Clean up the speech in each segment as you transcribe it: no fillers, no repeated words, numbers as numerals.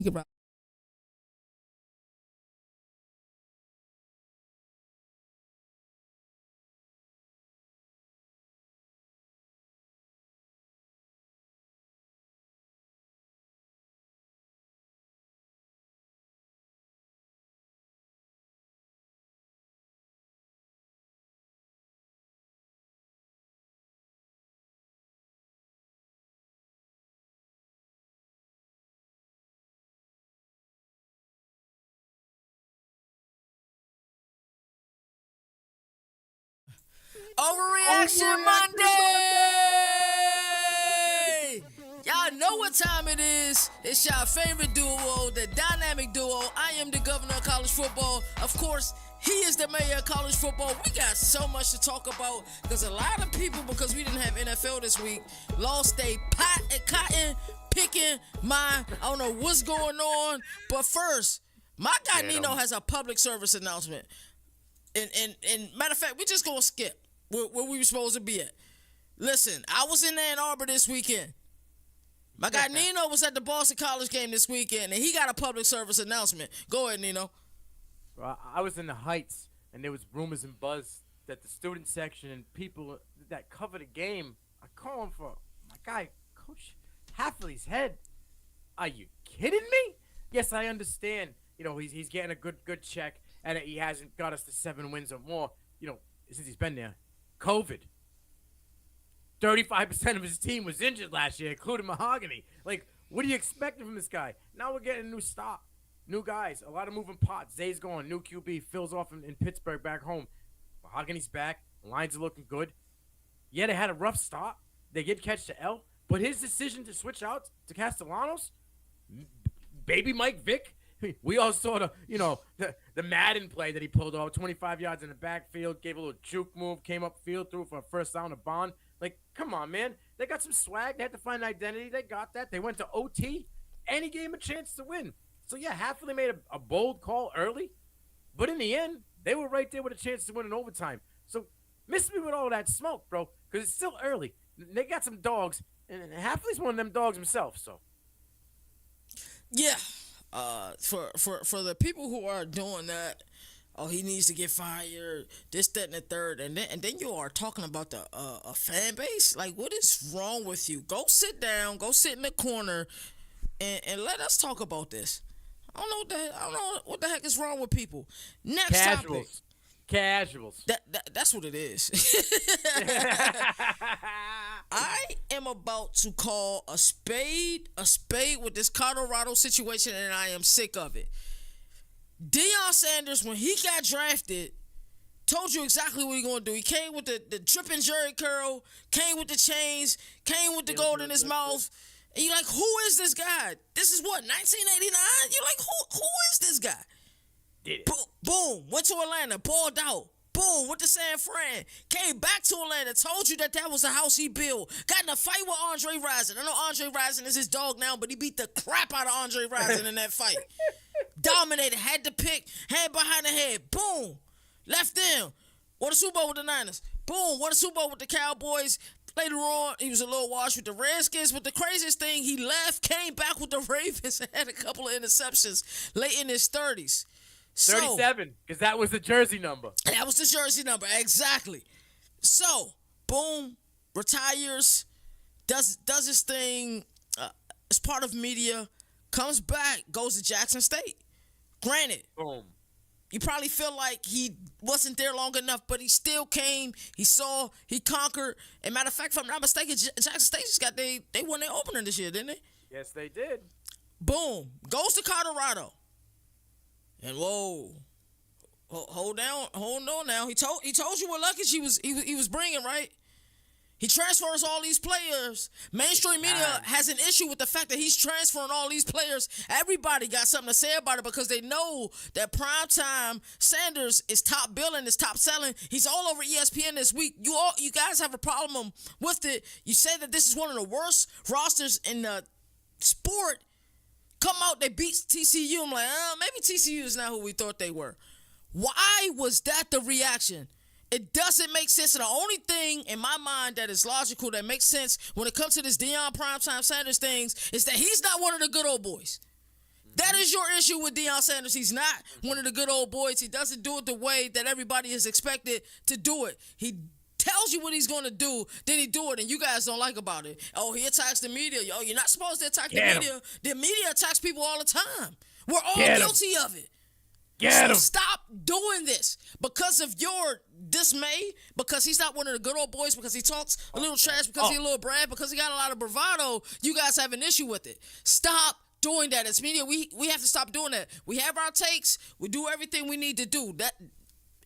Goodbye. Overreaction Monday! Y'all know what time it is. It's your favorite duo, the dynamic duo. I am the governor of college football. Of course, he is the mayor of college football. We got so much to talk about because a lot of people, because we didn't have NFL this week, lost their pot and cotton picking mind. I don't know what's going on. But first, my guy Nino has a public service announcement. And matter of fact, we just gonna skip where we were supposed to be at. Listen, I was in Ann Arbor this weekend. My guy Nino was at the Boston College game this weekend, and he got a public service announcement. Go ahead, Nino. Well, I was in the Heights, and there was rumors and buzz that the student section and people that cover the game are calling for my guy, Coach Hafley's head. Are you kidding me? Yes, I understand. You know, he's getting a good check, and he hasn't got us to 7 wins or more, you know, since he's been there. COVID. 35% of his team was injured last year, including Mahogany. Like, what are you expecting from this guy? Now we're getting a new stop. New guys, a lot of moving parts. Zay's gone, new QB, Phil's off in Pittsburgh back home. Mahogany's back. Lines are looking good. Yeah, they had a rough start. They did catch the L. But his decision to switch out to Castellanos, baby Mike Vick, we all saw the Madden play that he pulled off, 25 yards in the backfield, gave a little juke move, came up field, threw for a first down to Bond. Like, come on, man. They got some swag. They had to find an identity. They got that. They went to OT, and he gave him a chance to win. So, yeah, Hafley made a bold call early, but in the end, they were right there with a chance to win in overtime. So, miss me with all that smoke, bro, because it's still early. They got some dogs, and Hafley's one of them dogs himself, so. Yeah. For the people who are doing that, oh, he needs to get fired, this, that, and the third, and then you are talking about the a fan base. Like, what is wrong with you? Go sit down, go sit in the corner, and let us talk about this. I don't know what the heck is wrong with people. Next topic. Casuals. That's what it is. I am about to call a spade with this Colorado situation, and I am sick of it. Deion Sanders, when he got drafted, told you exactly what he gonna do. He came with the dripping jerry curl, came with the chains, came with the gold in his mouth. And you're like, who is this guy? This is what, 1989? You're like, who is this guy? Did it. Boom, went to Atlanta, balled out. Boom, went to San Fran. Came back to Atlanta, told you that was the house he built. Got in a fight with Andre Rison. I know Andre Rison is his dog now, but he beat the crap out of Andre Rison in that fight. Dominated, had the pick, hand behind the head. Boom, left them. Won a Super Bowl with the Niners. Boom, won a Super Bowl with the Cowboys. Later on, he was a little washed with the Redskins, but the craziest thing, he left, came back with the Ravens, and had a couple of interceptions late in his 30s. 37, because that was the jersey number. That was the jersey number, exactly. So, boom, retires, does his thing as part of media, comes back, goes to Jackson State. Granted, Boom. you probably feel like he wasn't there long enough, but he still came. He saw, he conquered. And matter of fact, if I'm not mistaken, Jackson State just got they won their opener this year, didn't they? Yes, they did. Boom, goes to Colorado. And whoa, hold on now. He told you what luggage he was bringing, right? He transfers all these players. Mainstream media has an issue with the fact that he's transferring all these players. Everybody got something to say about it because they know that primetime Sanders is top billing, is top selling. He's all over ESPN this week. You guys have a problem with it. You say that this is one of the worst rosters in the sport. Come out, they beat TCU. I'm like, maybe TCU is not who we thought they were. Why was that the reaction? It doesn't make sense. And the only thing in my mind that is logical, that makes sense when it comes to this Deion Primetime Sanders things, is that he's not one of the good old boys. That is your issue with Deion Sanders. He's not one of the good old boys. He doesn't do it the way that everybody is expected to do it. He tells you what he's going to do, then he do it, and you guys don't like about it. Oh, he attacks the media. Oh, you're not supposed to attack the media. The media attacks people all the time. We're all guilty of it. So stop doing this because of your dismay, because he's not one of the good old boys, because he talks a little trash, because he's a little Brad, because he got a lot of bravado. You guys have an issue with it. Stop doing that. It's media. We have to stop doing that. We have our takes. We do everything we need to do.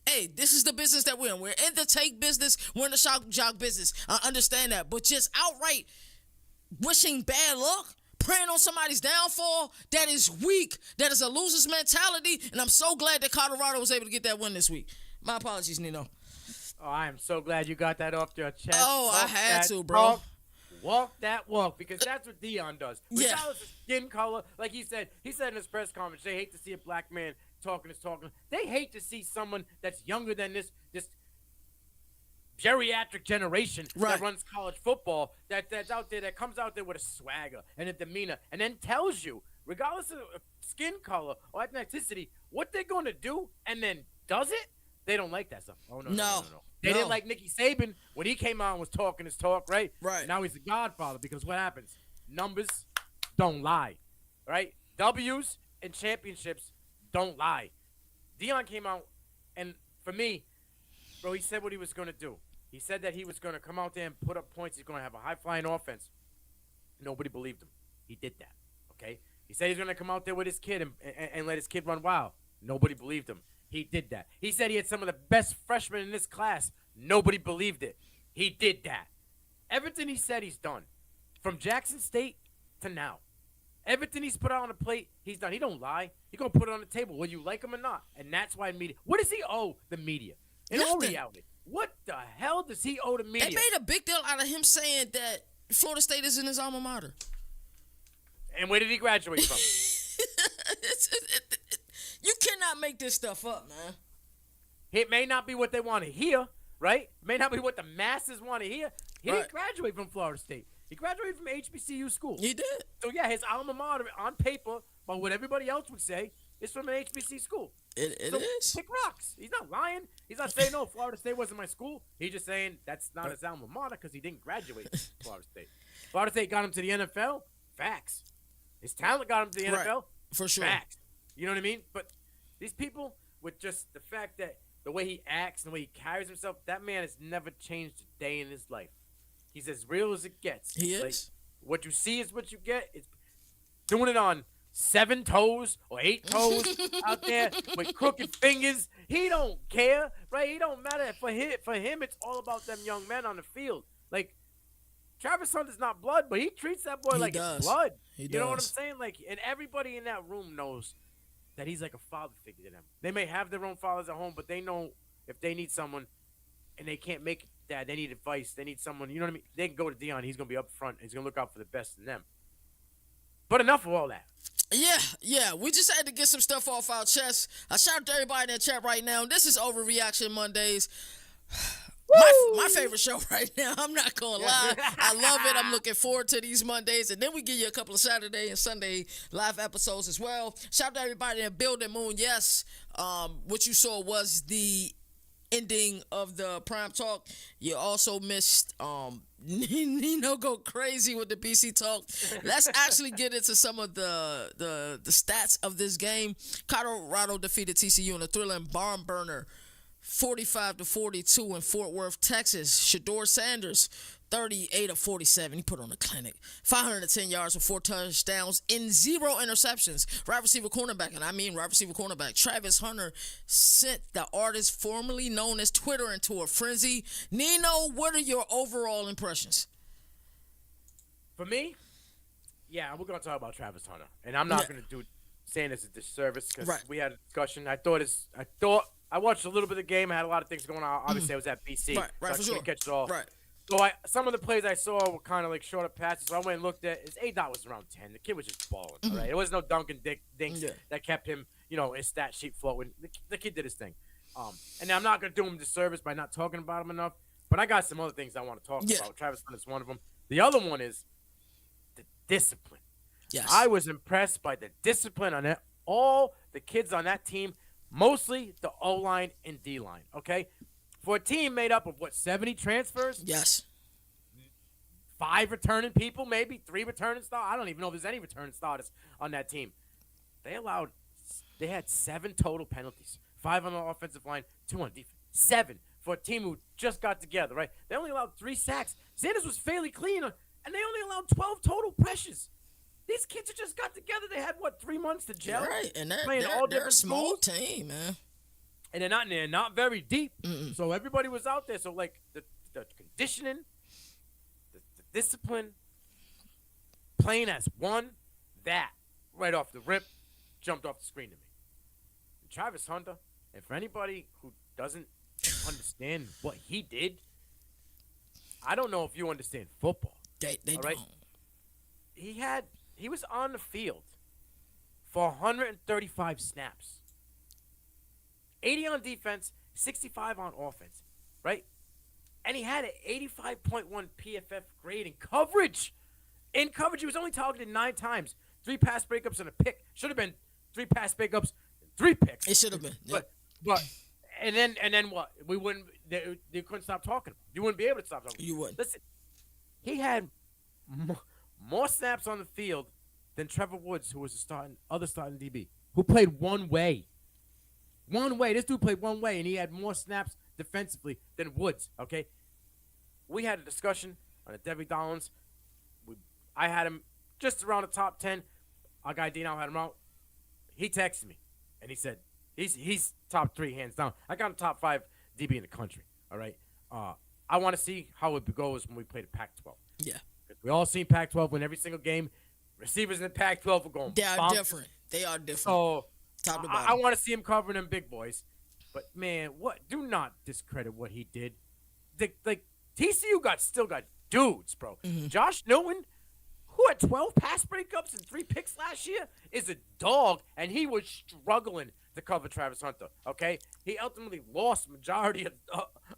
Hey, this is the business that we're in. We're in the take business. We're in the shock jock business. I understand that. But just outright wishing bad luck, praying on somebody's downfall, that is weak. That is a loser's mentality. And I'm so glad that Colorado was able to get that win this week. My apologies, Nino. Oh, I am so glad you got that off your chest. Oh, I had to, bro. Walk that walk, because that's what Deion does. Regardless of skin color, like he said in his press conference, they hate to see a black man talking. They hate to see someone that's younger than this geriatric generation that runs college football, that's out there, that comes out there with a swagger and a demeanor, and then tells you, regardless of skin color or ethnicity, what they're going to do, and then does it. They don't like that stuff. Oh, no. They didn't like Nicky Saban when he came out and was talking his talk, right? Right. Now he's the godfather, because what happens? Numbers don't lie, right? W's and championships don't lie. Deion came out, and for me, bro, he said what he was going to do. He said that he was going to come out there and put up points. He's going to have a high-flying offense. Nobody believed him. He did that, okay? He said he's going to come out there with his kid and let his kid run wild. Nobody believed him. He did that. He said he had some of the best freshmen in this class. Nobody believed it. He did that. Everything he said, he's done. From Jackson State to now. Everything he's put out on the plate, he's done. He don't lie. He's going to put it on the table, whether you like him or not. And that's why media. What does he owe the media? In all reality, what the hell does he owe the media? They made a big deal out of him saying that Florida State is in his alma mater. And where did he graduate from? You cannot make this stuff up, man. It may not be what they want to hear, right? It may not be what the masses want to hear. He didn't graduate from Florida State. He graduated from HBCU school. He did. So, yeah, his alma mater on paper, but what everybody else would say, is from an HBC school. It is. Pick rocks. He's not lying. He's not saying, no, Florida State wasn't my school. He's just saying that's not his alma mater because he didn't graduate from Florida State. Florida State got him to the NFL. Facts. His talent got him to the NFL. For sure. Facts. You know what I mean? But these people, with just the fact that the way he acts and the way he carries himself, that man has never changed a day in his life. He's as real as it gets. He is. What you see is what you get. It's doing it on 7 toes or 8 toes out there with crooked fingers. He don't care, right? He don't matter. For him, it's all about them young men on the field. Like, Travis Hunter's not blood, but he treats that boy like it's blood. You know what I'm saying? Like, and everybody in that room knows that he's like a father figure to them. They may have their own fathers at home, but they know if they need someone and they can't make that, they need advice, they need someone, you know what I mean? They can go to Deion. He's going to be up front. He's going to look out for the best in them. But enough of all that. Yeah. We just had to get some stuff off our chest. I shout out to everybody in the chat right now. This is Overreaction Mondays. My favorite show right now. I'm not going to lie. I love it. I'm looking forward to these Mondays. And then we give you a couple of Saturday and Sunday live episodes as well. Shout out to everybody in Building Moon. Yes, what you saw was the ending of the Prime Talk. You also missed Nino go crazy with the BC Talk. Let's actually get into some of the stats of this game. Colorado defeated TCU in a thrilling barn burner, 45-42 in Fort Worth, Texas. Shador Sanders, 38 of 47. He put on a clinic. 510 yards with 4 touchdowns and 0 interceptions. Wide receiver cornerback, and I mean wide receiver cornerback, Travis Hunter sent the artist formerly known as Twitter into a frenzy. Nino, what are your overall impressions? For me, yeah, we're going to talk about Travis Hunter. And I'm not going to do saying it's a disservice because we had a discussion. I watched a little bit of the game. I had a lot of things going on. Obviously, I was at BC. Right, so I for sure. Catch it all. Right. So some of the plays I saw were kind of like shorter passes. So I went and looked at his A-dot was around 10. The kid was just balling. All right, it was no Duncan Dinks that kept him, his stat sheet floating. The kid did his thing. And I'm not gonna do him a disservice by not talking about him enough. But I got some other things I want to talk about. Travis Hunter's one of them. The other one is the discipline. Yes. I was impressed by the discipline on it. All the kids on that team, mostly the O-line and D-line, okay? For a team made up of, 70 transfers? Yes. 5 returning people, maybe 3 returning starters. I don't even know if there's any returning starters on that team. They had 7 total penalties. 5 on the offensive line, 2 on defense. 7 for a team who just got together, right? They only allowed 3 sacks. Sanders was fairly clean, and they only allowed 12 total pressures. These kids had just got together. They had 3 months to gel. Right, and They're a small team, man. And they're not very deep. Mm-mm. So everybody was out there. So the conditioning, the discipline, playing as one, that right off the rip jumped off the screen to me. And Travis Hunter, and for anybody who doesn't understand what he did, I don't know if you understand football. They all right? don't. He was on the field for 135 snaps. 80 on defense, 65 on offense, right? And he had an 85.1 PFF grade in coverage. In coverage, he was only targeted 9 times. 3 pass breakups and a pick. Should have been 3 pass breakups and 3 picks. It should have been. Yep. But and then what? We wouldn't. They couldn't stop talking. You wouldn't be able to stop talking. You wouldn't. Listen, he had more snaps on the field than Trevor Woods, who was the other starting DB, who played one way. One way. This dude played one way, and he had more snaps defensively than Woods, okay? We had a discussion on the Debbie Dollins. I had him just around the top 10. Our guy Dino had him out. He texted me, and he said, he's top 3 hands down. I got him top 5 DB in the country, all right? I want to see how it goes when we play the Pac-12. Yeah. We all seen Pac-12 win every single game. Receivers in the Pac-12 are going They are bonkers. different. They are different. So Top to I bottom. want to see him covering them big boys. But, man, do not discredit what he did. TCU still got dudes, bro. Mm-hmm. Josh Newton, who had 12 pass breakups and 3 picks last year, is a dog, and he was struggling to cover Travis Hunter, okay? He ultimately lost majority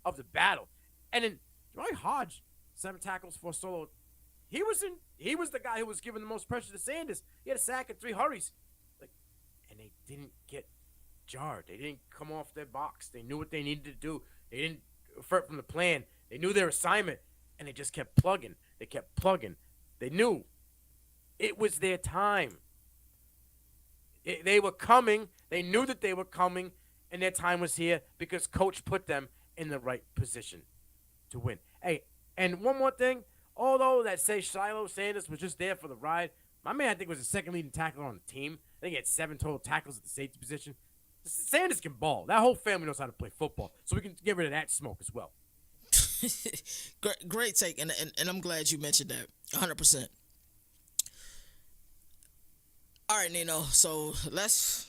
of the battle. And then Joy Hodge, 7 tackles, 4 solo. He was the guy who was giving the most pressure to Sanders. He had a sack and 3 hurries. And they didn't get jarred. They didn't come off their box. They knew what they needed to do. They didn't avert from the plan. They knew their assignment, and they just kept plugging. They kept plugging. They knew it was their time. They were coming. They knew that they were coming, and their time was here because Coach put them in the right position to win. Hey, and one more thing. Although that say Shiloh Sanders was just there for the ride, my man I think was the second leading tackler on the team. I think he had 7 total tackles at the safety position. Sanders can ball. That whole family knows how to play football, so we can get rid of that smoke as well. Great take, and I'm glad you mentioned that. 100%. All right, Nino. So let's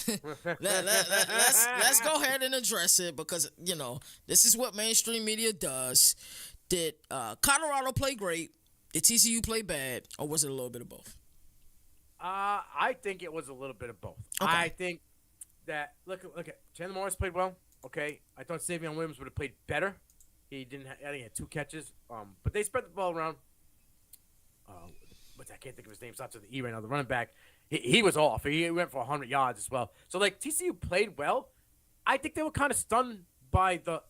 let's go ahead and address it because this is what mainstream media does. Did Colorado play great? Did TCU play bad, or was it a little bit of both? I think it was a little bit of both. Okay. I think that look at Chandler Morris played well. Okay, I thought Savion Williams would have played better. He didn't. I think he had 2 catches. But they spread the ball around. But I can't think of his name. Starts with the E right now. The running back. He was off. He went for 100 yards as well. So TCU played well. I think they were kind of stunned by the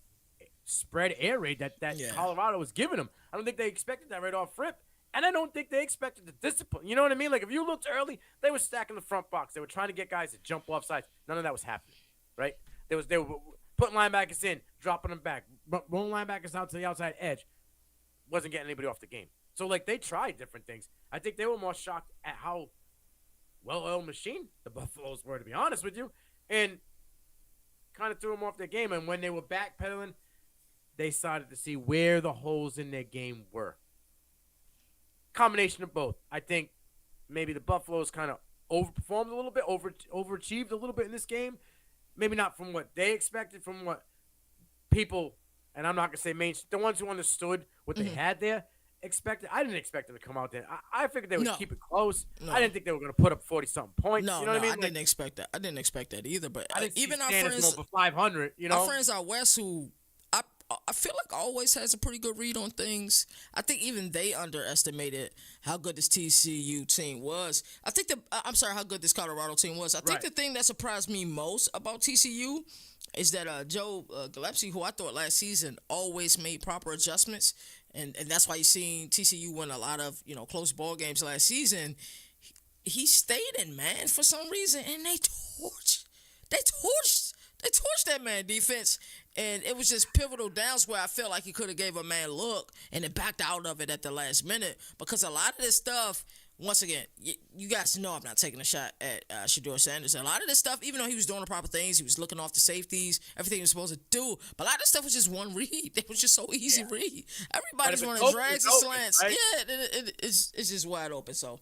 spread air raid that Colorado was giving them. I don't think they expected that right off rip. And I don't think they expected the discipline. You know what I mean? If you looked early, they were stacking the front box. They were trying to get guys to jump off sides. None of that was happening, right? They were putting linebackers in, dropping them back, rolling linebackers out to the outside edge. Wasn't getting anybody off the game. So, they tried different things. I think they were more shocked at how well-oiled machine the Buffaloes were, to be honest with you, and kind of threw them off their game. And when they were backpedaling, they started to see where the holes in their game were. Combination of both. I think maybe the Buffaloes kind of overperformed a little bit, overachieved a little bit in this game. Maybe not from what they expected, from what people, and I'm not going to say the ones who understood what they had there, expected. I didn't expect them to come out there. I figured they would keep it close. No. I didn't think they were going to put up 40-something points. No, you know what I mean? I didn't expect that. I didn't expect that either. But I didn't even see our Sanders friends, going for 500, our friends out west who I feel like always has a pretty good read on things. I think even they underestimated how good this TCU team was. I'm sorry, how good this Colorado team was. I think Right. the thing that surprised me most about TCU is that Joe Gillespie, who I thought last season always made proper adjustments, and that's why you seen TCU win a lot of close ball games last season. He stayed in man for some reason, and they torched that man defense, and it was just pivotal downs where I felt like he could have gave a man look and then backed out of it at the last minute, because a lot of this stuff, once again, you guys know I'm not taking a shot at Shedeur Sanders. A lot of this stuff, even though he was doing the proper things, he was looking off the safeties, everything he was supposed to do, but a lot of this stuff was just one read. It was just so easy read. Everybody's running drags and slants. Right? Yeah, it's just wide open. So,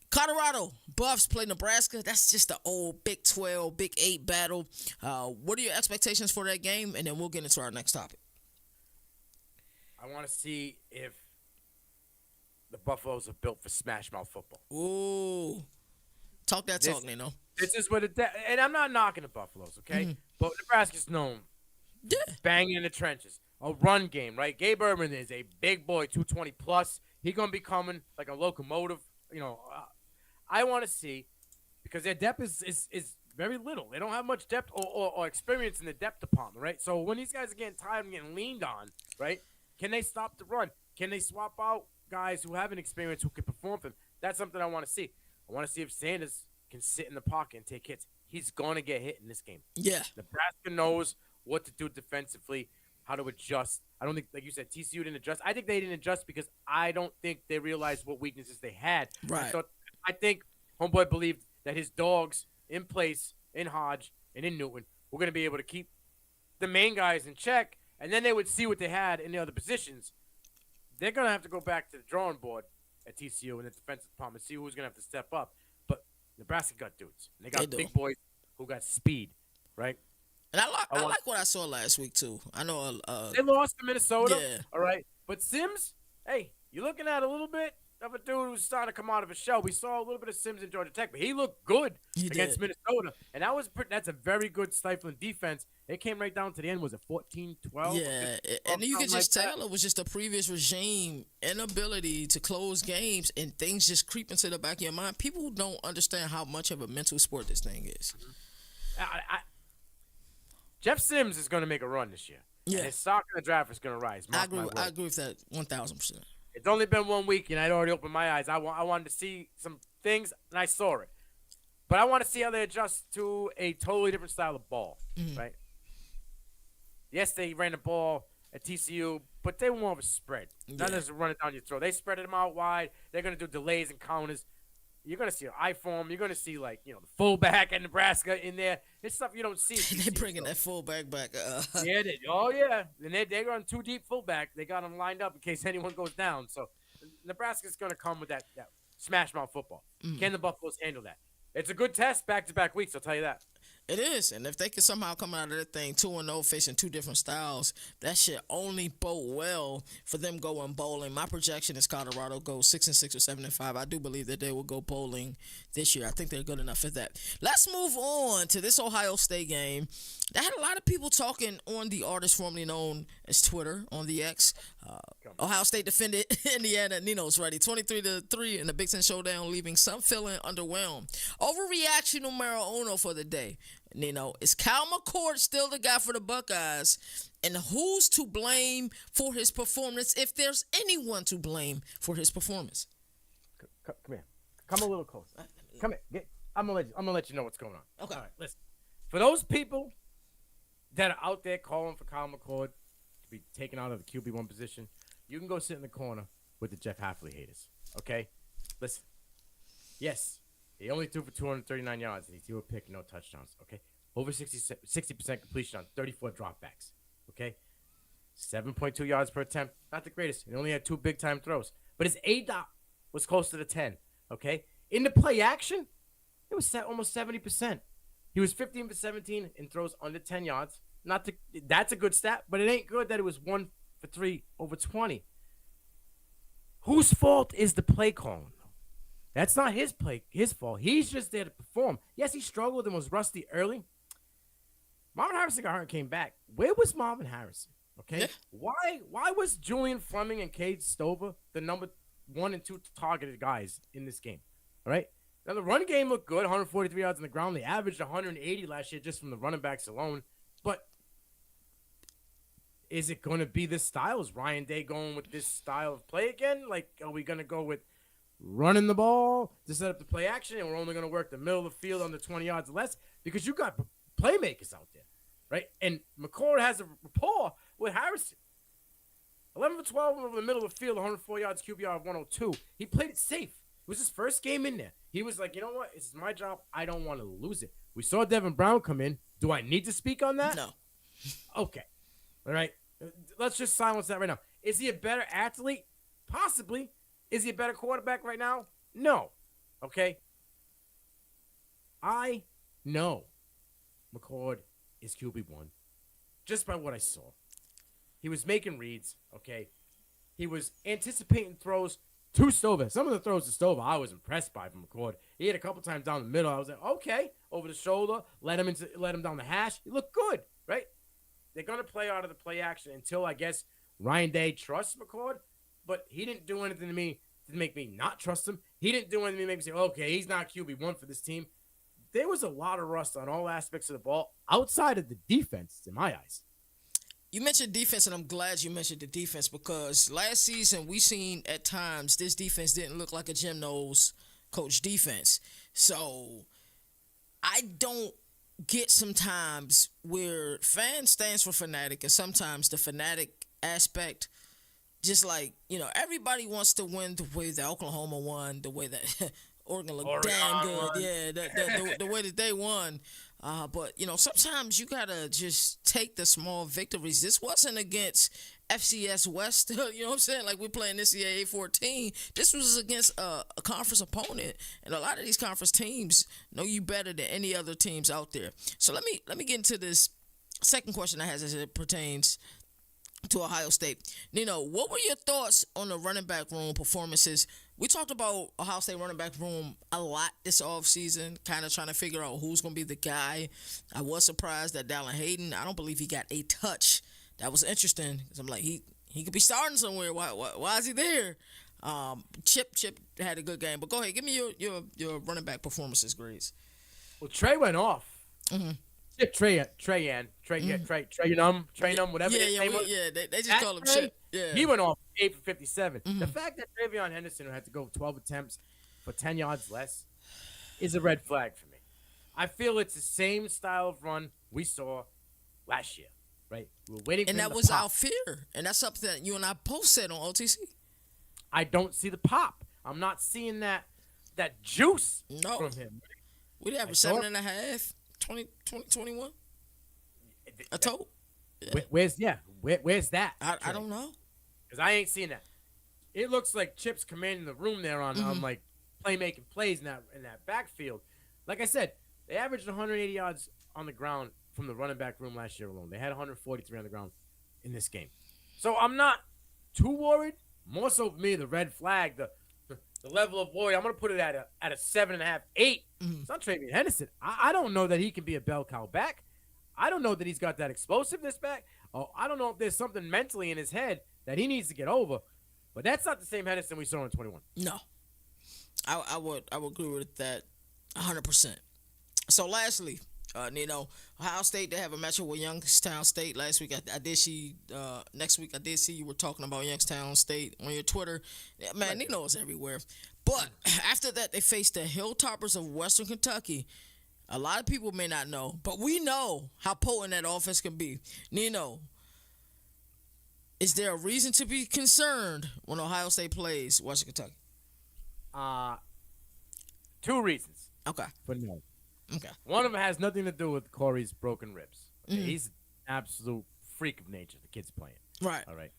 Colorado Buffs play Nebraska. That's just the old Big 12, Big 8 battle. What are your expectations for that game? And then we'll get into our next topic. I want to see if the Buffaloes are built for smash mouth football. Ooh. Talk that talk, Nino. This is what and I'm not knocking the Buffaloes, okay? Mm-hmm. But Nebraska's known banging in the trenches. A run game, right? Gabe Ervin is a big boy, 220 plus. He's going to be coming like a locomotive. I want to see, because their depth is very little. They don't have much depth or experience in the depth department, right? So when these guys are getting tired and getting leaned on, right, can they stop the run? Can they swap out guys who have an experience who can perform for them? That's something I want to see. I want to see if Sanders can sit in the pocket and take hits. He's going to get hit in this game. Yeah. Nebraska knows what to do defensively, how to adjust. I don't think, like you said, TCU didn't adjust. I think they didn't adjust because I don't think they realized what weaknesses they had. Right. I think Homeboy believed that his dogs in place, in Hodge and in Newton, were going to be able to keep the main guys in check, and then they would see what they had in the other positions. They're going to have to go back to the drawing board at TCU in the defensive department, see who's going to have to step up. But Nebraska got dudes. They got big boys who got speed, right? And I like what I saw last week, too. I know they lost to Minnesota, yeah. All right? But Sims, hey, you're looking at a little bit of a dude who's starting to come out of his shell. We saw a little bit of Sims in Georgia Tech, but he looked good against Minnesota. And that's a very good stifling defense. It came right down to the end. Was it 14-12? Yeah, and you could just tell it was just the previous regime inability to close games, and things just creep into the back of your mind. People don't understand how much of a mental sport this thing is. Jeff Sims is going to make a run this year. Yeah. And his stock in the draft is going to rise. I agree with that 1,000%. It's only been 1 week, and I'd already opened my eyes. I wanted to see some things, and I saw it. But I want to see how they adjust to a totally different style of ball, right? Yes, they ran the ball at TCU, but they were more of a spread. Not just run it down your throat. They spread them out wide. They're going to do delays and counters. You're going to see an I form. You're going to see, the fullback at Nebraska in there. It's stuff you don't see. They're bringing that fullback back. Yeah, yeah. And they're going too deep fullback. They got them lined up in case anyone goes down. So Nebraska's going to come with that smash mouth football. Can the Buffaloes handle that? It's a good test back-to-back weeks, I'll tell you that. It is, and if they can somehow come out of that thing 2-0 facing two different styles, that should only bode well for them going bowling. My projection is Colorado goes 6-6 or 7-5. I do believe that they will go bowling this year. I think they're good enough for that. Let's move on to this Ohio State game. That had a lot of people talking on the artist formerly known as Twitter, on the X. Ohio State defended Indiana. Nino's ready. 23-3 in the Big Ten showdown, leaving some feeling underwhelmed. Overreaction numero uno for the day. Nino, is Cal McCord still the guy for the Buckeyes? And who's to blame for his performance, if there's anyone to blame for his performance? Come here. Come a little closer. Come here. I'm gonna let you know what's going on. Okay. All right, listen. For those people that are out there calling for Cal McCord to be taken out of the QB1 position, you can go sit in the corner with the Jeff Hafley haters. Okay? Listen. Yes. He only threw for 239 yards, and he threw a pick, no touchdowns, okay? Over 60% completion on 34 dropbacks, okay? 7.2 yards per attempt, not the greatest. He only had 2 big-time throws. But his A-dot was close to the 10, okay? In the play action, it was almost 70%. He was 15 for 17 in throws under 10 yards. That's a good stat, but it ain't good that it was 1 for 3 over 20. Whose fault is the play calling? That's not his fault. He's just there to perform. Yes, he struggled and was rusty early. Marvin Harrison got hurt and came back. Where was Marvin Harrison? Okay, Yeah. why was Julian Fleming and Cade Stover the number 1 and 2 targeted guys in this game? All right. Now the run game looked good, 143 yards on the ground. They averaged 180 last year just from the running backs alone. But is it going to be this style? Is Ryan Day going with this style of play again? Like, are we going to go with running the ball to set up the play action, and we're only going to work the middle of the field under 20 yards or less? Because you got playmakers out there, right? And McCord has a rapport with Harrison. 11 for 12 over the middle of the field, 104 yards, QBR of 102. He played it safe. It was his first game in there. He was like, you know what? This is my job. I don't want to lose it. We saw Devin Brown come in. Do I need to speak on that? No. Okay. All right. Let's just silence that right now. Is he a better athlete? Possibly. Is he a better quarterback right now? No. Okay. I know McCord is QB1 just by what I saw. He was making reads, okay? He was anticipating throws to Stover. Some of the throws to Stover I was impressed by from McCord. He had a couple times down the middle. I was like, okay, over the shoulder, let him down the hash. He looked good, right? They're going to play out of the play action until, I guess, Ryan Day trusts McCord, but he didn't do anything to me to make me not trust him. He didn't do anything to make me say, okay, he's not QB1 for this team. There was a lot of rust on all aspects of the ball outside of the defense, in my eyes. You mentioned defense, and I'm glad you mentioned the defense because last season we seen at times this defense didn't look like a Jim Knowles coach defense. So I don't get sometimes where fan stands for fanatic, and sometimes the fanatic aspect, just like, everybody wants to win the way that Oklahoma won, the way that Oregon looked damn good. Won. Yeah, the way that they won. But, sometimes you got to just take the small victories. This wasn't against FCS West, you know what I'm saying? Like we're playing NCAA 14. This was against a conference opponent, and a lot of these conference teams know you better than any other teams out there. So let me get into this second question I have as it pertains to Ohio State. Nino, what were your thoughts on the running back room performances? We talked about Ohio State running back room a lot this offseason, kind of trying to figure out who's going to be the guy. I was surprised that Dallin Hayden, I don't believe he got a touch. That was interesting because I'm like, he could be starting somewhere. Why is he there? Chip had a good game. But go ahead, give me your running back performances grades. Well, Trey went off. Mm-hmm. Trey, whatever his name was. Yeah, they just call him Chip. Yeah. He went off 8 for 57. Mm-hmm. The fact that Travion Henderson, who had to go 12 attempts for 10 yards less, is a red flag for me. I feel it's the same style of run we saw last year, right? We were waiting for him to pop. And that was our fear. And that's something that you and I both said on OTC. I don't see the pop. I'm not seeing that juice from him. We'd have 7.5, 20, 21. A total. Yeah. Where's that? I don't know. Because I ain't seen that. It looks like Chip's commanding the room there on like playmaking plays in that backfield. Like I said, they averaged 180 yards on the ground from the running back room last year alone. They had 143 on the ground in this game. So I'm not too worried. More so for me, the red flag, the level of worry, I'm going to put it at a 7.5, 8. It's not Travion Henderson. I don't know that he can be a bell cow back. I don't know that he's got that explosiveness back. Oh, I don't know if there's something mentally in his head that he needs to get over. But that's not the same Henderson we saw in 21. No. I would agree with that 100%. So lastly, Nino, Ohio State, they have a matchup with Youngstown State. Last week, I did see, next week, I did see you were talking about Youngstown State on your Twitter. Yeah, man, Nino is everywhere. But after that, they faced the Hilltoppers of Western Kentucky. A lot of people may not know, but we know how potent that offense can be. Nino, is there a reason to be concerned when Ohio State plays Western Kentucky? 2 reasons. Okay. For no. Okay. One of them has nothing to do with Corey's broken ribs. Okay? He's an absolute freak of nature. The kid's playing. Right. All right.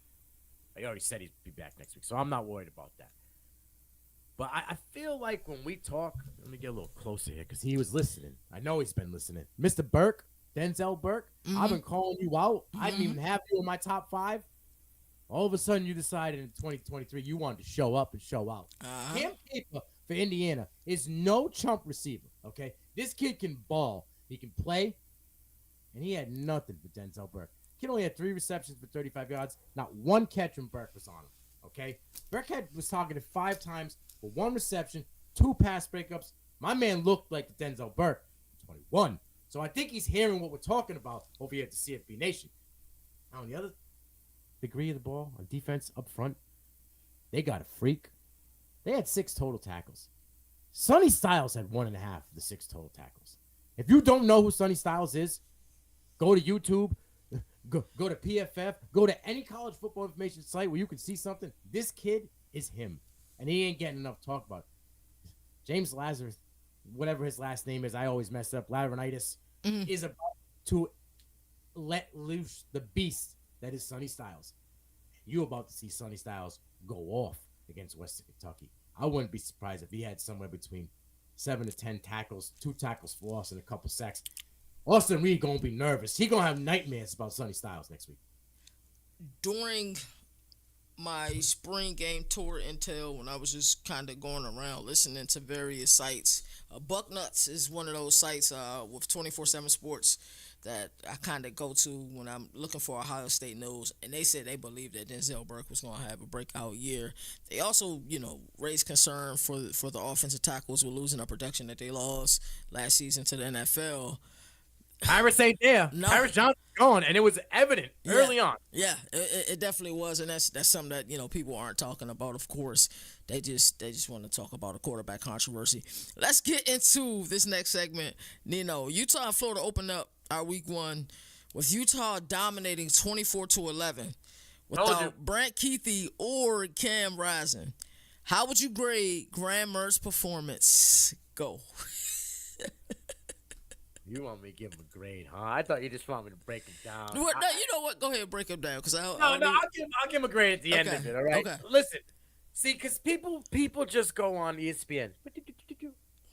I already said he'd be back next week, so I'm not worried about that. But I feel like when we talk, let me get a little closer here because he was listening. I know he's been listening. Mr. Burke, Denzel Burke, I've been calling you out. I didn't even have you in my top 5. All of a sudden, you decided in 2023 you wanted to show up and show out. Cam Caper for Indiana is no chump receiver, okay? This kid can ball. He can play. and he had nothing for Denzel Burke. Kid only had 3 receptions for 35 yards. Not one catch when Burke was on him. Okay? Burke was targeted 5 times for 1 reception, 2 pass breakups. My man looked like the Denzel Burke, 21. So I think he's hearing what we're talking about over here at the CFB Nation. Now, on the other degree of the ball, on defense up front, they got a freak. They had 6 total tackles. Sonny Styles had 1.5 of the 6 total tackles. If you don't know who Sonny Styles is, go to YouTube, go to PFF, go to any college football information site where you can see something. This kid is him, and he ain't getting enough talk about it. James Lazarus, whatever his last name is, I always mess up, Laronitis, is about to let loose the beast that is Sonny Styles. You about to see Sonny Styles go off against Western Kentucky. I wouldn't be surprised if he had somewhere between 7 to 10 tackles, 2 tackles for loss, and a couple sacks. Austin Reed gonna be nervous. He gonna have nightmares about Sonny Styles next week. During my spring game tour intel, when I was just kind of going around listening to various sites, Bucknuts is one of those sites with 24/7 Sports that I kind of go to when I'm looking for Ohio State news, and they said they believe that Denzel Burke was going to have a breakout year. They also, raised concern for the offensive tackles with losing the production that they lost last season to the NFL. Harris ain't there. No. Harris Johnson's gone, and it was evident early on. Yeah, it definitely was, and that's something that people aren't talking about. Of course, they just want to talk about a quarterback controversy. Let's get into this next segment. Nino, Utah and Florida opened up our week 1 with Utah dominating 24-11 without Brant Keithy or Cam Rising. How would you grade Graham Mertz's performance? Go. You want me to give him a grade, huh? I thought you just want me to break him down. What? No, you know what? Go ahead and break him down. I'll give him a grade at the end of it, all right? Okay. Listen, see, because people just go on ESPN.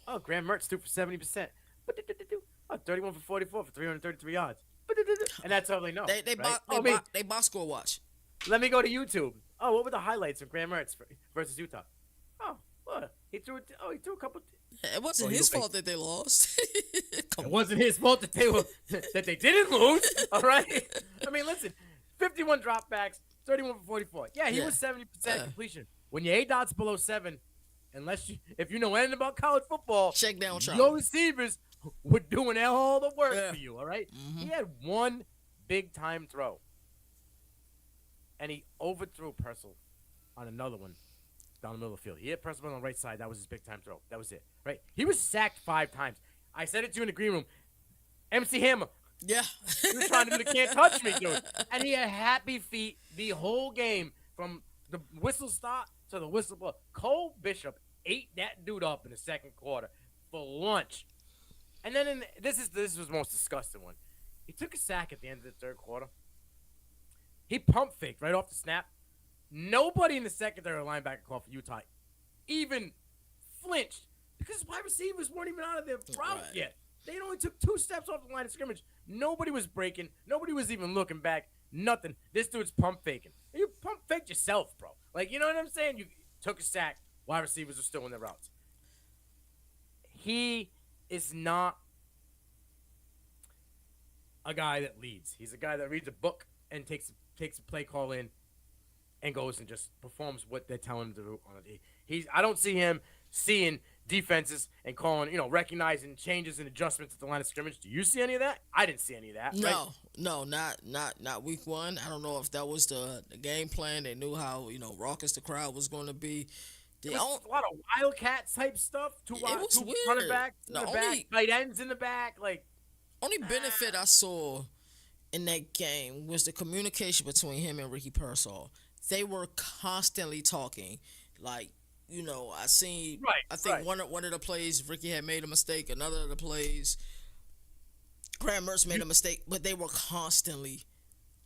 Oh, Graham Mertz threw for 70%. Oh, 31 for 44 for 333 yards. And that's all they know. They box score watch. Let me go to YouTube. Oh, what were the highlights of Graham Mertz versus Utah? Oh, what? He threw a couple. It wasn't his fault that they lost. It wasn't his fault that they didn't lose. All right. I mean, listen, 51 dropbacks, 31 for 44. Yeah, he was 70% completion. When your ADOT's below 7, if you know anything about college football, check down. Your receivers were doing all the work for you. All right. Mm-hmm. He had one big time throw, and he overthrew Purcell on another one. Down the middle of the field. He hit Percival on the right side. That was his big time throw. That was it. Right? He was sacked 5 times. I said it to you in the green room. MC Hammer. Yeah. He was trying to do the can't touch me, dude. And he had happy feet the whole game from the whistle stop to the whistle blow. Cole Bishop ate that dude up in the second quarter for lunch. And then this was the most disgusting one. He took a sack at the end of the third quarter. He pump faked right off the snap. Nobody in the secondary linebacker call for Utah even flinched because wide receivers weren't even out of their route yet. They only took 2 steps off the line of scrimmage. Nobody was breaking. Nobody was even looking back. Nothing. This dude's pump faking. You pump faked yourself, bro. Like, you know what I'm saying? You took a sack. Wide receivers are still in their routes. He is not a guy that leads. He's a guy that reads a book and takes a play call in and goes and just performs what they're telling him to do. I don't see him seeing defenses and calling, recognizing changes and adjustments at the line of scrimmage. Do you see any of that? I didn't see any of that. No, not week 1. I don't know if that was the game plan. They knew how raucous the crowd was going to be. A lot of Wildcat type stuff. Two running backs in the back, tight ends in the back. Like, only benefit I saw in that game was the communication between him and Ricky Pearsall. They were constantly talking. Like, I seen. Right. I think one of the plays, Ricky had made a mistake. Another of the plays, Graham Mertz made a mistake. But they were constantly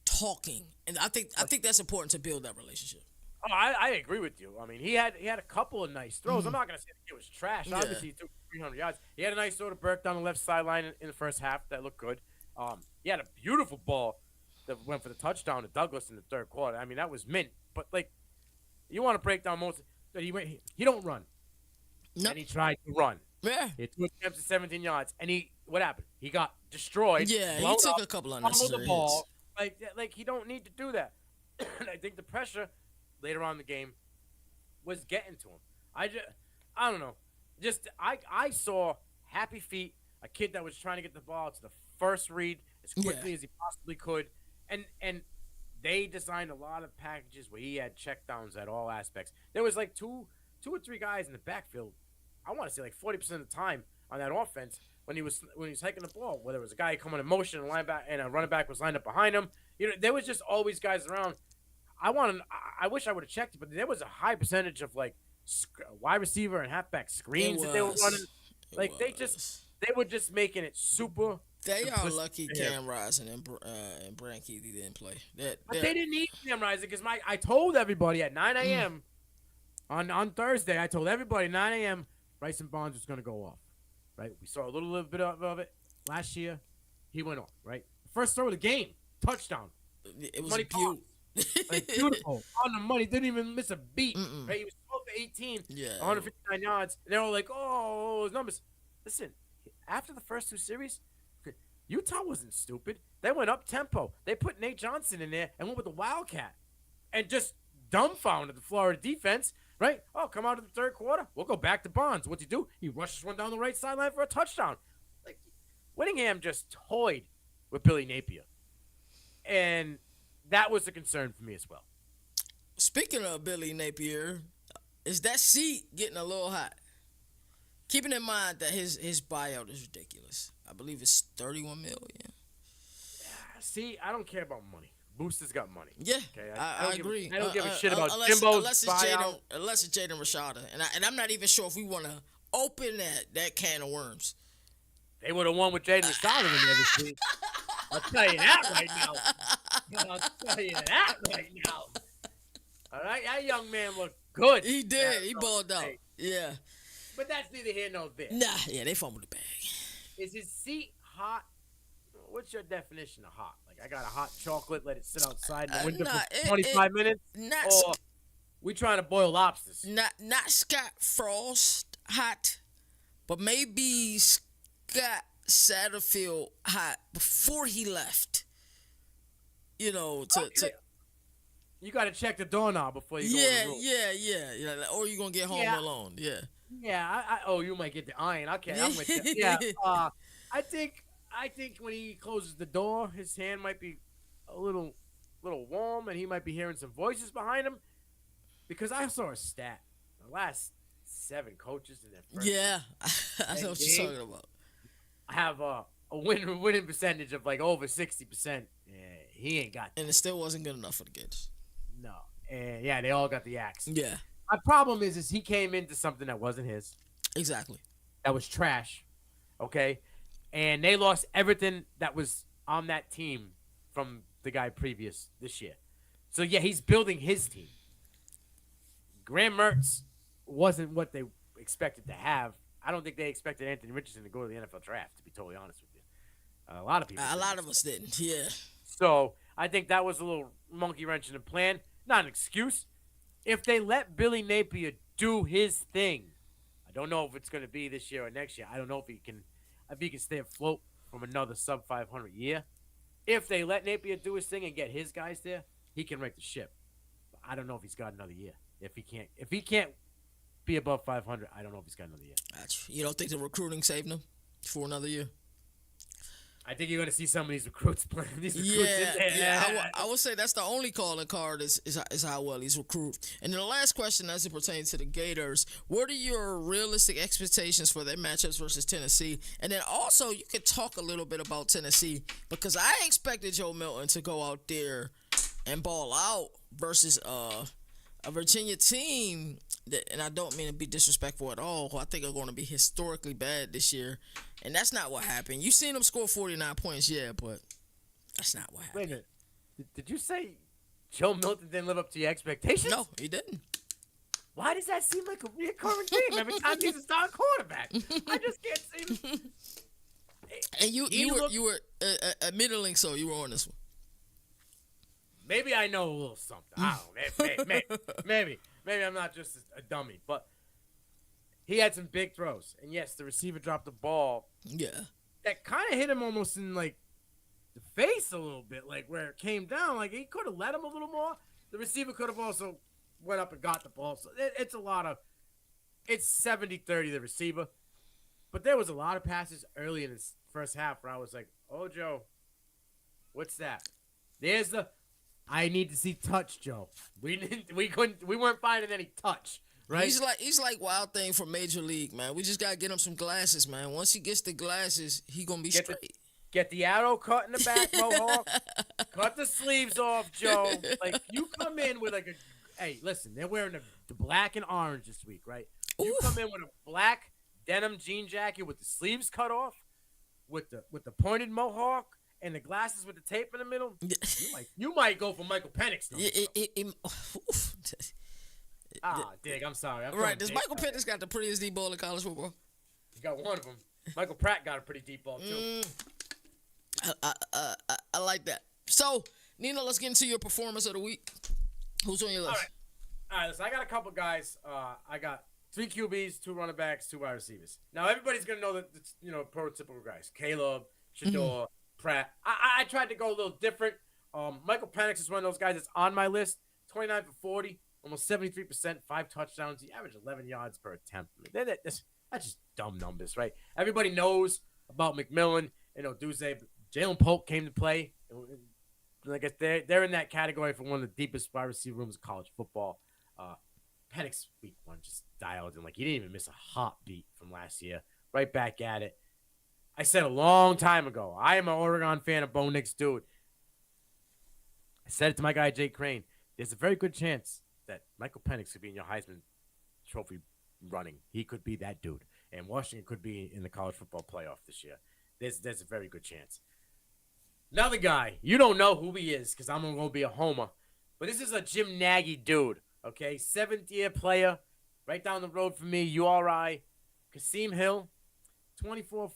talking, and I think that's important to build that relationship. Oh, I agree with you. I mean, he had a couple of nice throws. Mm-hmm. I'm not gonna say it was trash. Obviously, he threw 300 yards. He had a nice throw to Burke down the left sideline in the first half that looked good. He had a beautiful ball that went for the touchdown to Douglas in the third quarter. I mean, that was mint. But, you want to break down most – he don't run. Nope. And he tried to run. Yeah. He had 2 attempts at 17 yards. And he what happened? He got destroyed. Yeah, he blown took up, a couple fumbled unnecessary the hits. ball. Like he don't need to do that. And I think the pressure later on in the game was getting to him. I don't know. I saw happy feet, a kid that was trying to get the ball to the first read as quickly as he possibly could, and they designed a lot of packages where he had checkdowns at all aspects. There was like two or three guys in the backfield. I want to say like 40% of the time on that offense when he was hiking the ball, whether it was a guy coming in motion and a running back was lined up behind him. There was just always guys around. I wish I would have checked it, but there was a high percentage of like wide receiver and halfback screens that they were running. They were just making it super. They are lucky Cam Rising and Brand Keithy didn't play. But they didn't need Cam Rising because I told everybody at 9 a.m. On Thursday, I told everybody 9 a.m. Bryson Bonds was going to go off. Right? We saw a little bit of it last year. He went off. Right? First throw of the game, touchdown. It was beautiful. Like beautiful on the money. Didn't even miss a beat. Right? He was 12 for 18. Yeah. 159 yards. And they're all like, "Oh, his numbers." Listen, after the first two series, Utah wasn't stupid. They went up tempo. They put Nate Johnson in there and went with the Wildcat, and just dumbfounded the Florida defense. Right? Oh, come out of the third quarter. We'll go back to Bonds. What's he do? He rushes one down the right sideline for a touchdown. Like Whittingham just toyed with Billy Napier, and that was a concern for me as well. Speaking of Billy Napier, is that seat getting a little hot? Keeping in mind that his buyout is ridiculous. I believe it's $31 million. See, I don't care about money. Booster's got money. Yeah, okay? I agree. I don't give a shit about unless Jimbo's buyout. Unless it's Jaden Rashada. And I'm not even sure if we want to open that can of worms. They would have won with Jaden Rashada in there this week. I'll tell you that right now. All right? That young man looked good. He did. He balled out. Yeah. But that's neither here nor there. Nah, yeah, they fumbled the bag. Is his seat hot? What's your definition of hot? Like, I got a hot chocolate, let it sit outside in the window for 25 minutes? Or we trying to boil lobsters? Not Scott Frost hot, but maybe Scott Satterfield hot before he left. You know, you got to check the doorknob before you go in the room. Yeah. Or you're going to get home alone. Yeah. Yeah, you might get the iron. Okay, I'm with you. Yeah, I think when he closes the door, his hand might be a little warm, and he might be hearing some voices behind him. Because I saw a stat: the last 7 coaches in their first I know what you're talking about. Have a winning percentage of like over 60%. Yeah, he ain't got that. And it still wasn't good enough for the kids. No, and they all got the axe. Yeah. My problem is he came into something that wasn't his. Exactly. That was trash. Okay? And they lost everything that was on that team from the guy previous this year. So, yeah, he's building his team. Graham Mertz wasn't what they expected to have. I don't think they expected Anthony Richardson to go to the NFL draft, to be totally honest with you. A lot of people. A lot of us didn't, yeah. So, I think that was a little monkey wrench in the plan. Not an excuse. If they let Billy Napier do his thing, I don't know if it's going to be this year or next year. I don't know if he can stay afloat from another sub 500 year. If they let Napier do his thing and get his guys there, he can right the ship. But I don't know if he's got another year. If he can't be above 500, I don't know if he's got another year. You don't think the recruiting saved him for another year? I think you're going to see some of these recruits playing. I would say that's the only calling card is how well he's recruited. And then the last question, as it pertains to the Gators, what are your realistic expectations for their matchups versus Tennessee? And then also, you could talk a little bit about Tennessee, because I expected Joe Milton to go out there and ball out versus a Virginia team that, and I don't mean to be disrespectful at all, who I think are going to be historically bad this year. And that's not what happened. You seen them score 49 points, yeah, but that's not what happened. Wait a minute. Did you say Joe Milton didn't live up to your expectations? No, he didn't. Why does that seem like a recurring theme every time he's a starting quarterback? I just can't see. And you were middling, so you were on this one. Maybe I know a little something. I don't know. Maybe I'm not just a dummy, but he had some big throws. And yes, the receiver dropped the ball. Yeah. that kind of hit him almost in like the face a little bit, like where it came down. Like he could have let him a little more. The receiver could have also went up and got the ball. So it's a lot of, it's 70-30 the receiver. But there was a lot of passes early in this first half where I was like, oh, Joe, what's that? There's the, I need to see touch, Joe. We weren't finding any touch. Right? He's like Wild Thing from Major League, man. We just gotta get him some glasses, man. Once he gets the glasses, he gonna be straight. Get the arrow cut in the back, Mohawk. Cut the sleeves off, Joe. Like you come in with like a, hey, listen, they're wearing the black and orange this week, right? You Oof. come in with a black denim jean jacket with the sleeves cut off, with the pointed mohawk and the glasses with the tape in the middle. You might go for Michael Penix. Dig, I'm sorry. Right, does Michael Penix got the prettiest deep ball in college football? He got one of them. Michael Pratt got a pretty deep ball, too. I like that. So, Nino, let's get into your performance of the week. Who's on your list? All right, listen, I got a couple guys. I got 3 QBs, 2 running backs, 2 wide receivers. Now, everybody's going to know that it's, prototypical guys. Caleb, Shador, Pratt. I tried to go a little different. Michael Penix is one of those guys that's on my list. 29 for 40. Almost 73%, 5 touchdowns. He averaged 11 yards per attempt. I mean, that's just dumb numbers, right? Everybody knows about McMillan and Oduzze. Jalen Polk came to play. I guess they're in that category for one of the deepest wide receiver rooms of college football. Penix week 1 just dialed in. Like, he didn't even miss a heartbeat from last year. Right back at it. I said a long time ago, I am an Oregon fan, a Bo Nix dude. I said it to my guy, Jake Crane. There's a very good chance that Michael Penix could be in your Heisman Trophy running. He could be that dude. And Washington could be in the college football playoff this year. There's a very good chance. Another guy, you don't know who he is because I'm going to be a homer. But this is a Jim Nagy dude, okay? 7th-year player, right down the road from me, URI. Kasim Hill, 24-40 for